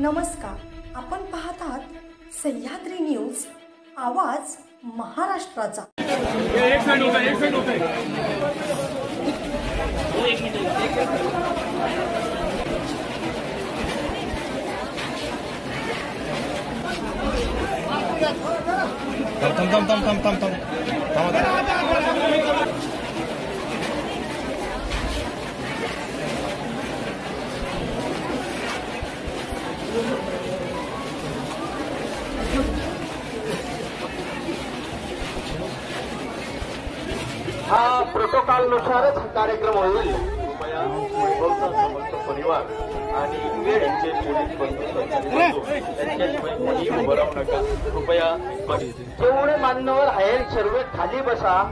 नमस्कार, आपण पाहत आहात सह्याद्री न्यूज, आवाज महाराष्ट्राचा। हा प्रोटोकॉल नुसारच कार्यक्रम होईल। कृपया वैभवचा समस्त परिवार आणि यांचे पोलीस बंधू यांच्याशिवाय कोणी उभं राहू नका। कृपया जेवढे मान्यवर आहेत सर्व खाली बसा।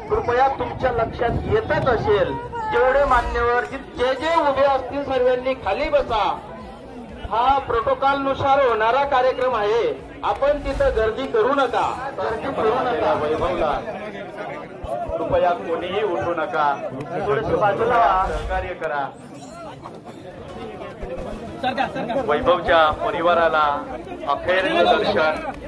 कृपया तुमच्या लक्षात येतच असेल जेवढे मान्यवर जे जे उभे असतील सर्वांनी खाली बसा। हा प्रोटोकॉल नुसार होणारा कार्यक्रम आहे, आपण तिथं गर्दी करू नका। गर्दी करू नका। वैभवला कृपया कोणीही उठू नका, थोडेसे बाजूला सहकार्य करा। वैभवच्या परिवाराला अखेरचे दर्शन।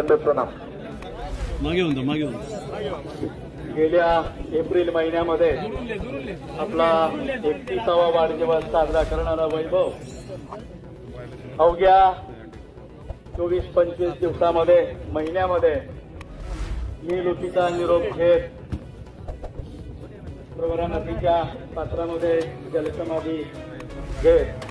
प्रणाम। मागे गेल्या एप्रिल महिन्यामध्ये आपला 31वा वाढदिवस साजरा करणारा वैभव अवघ्या 24-25 दिवसामध्ये महिन्यामध्ये निवृत्तीचा निरोप घेत प्रवरा नदीच्या पात्रामध्ये जलसमाधी घेत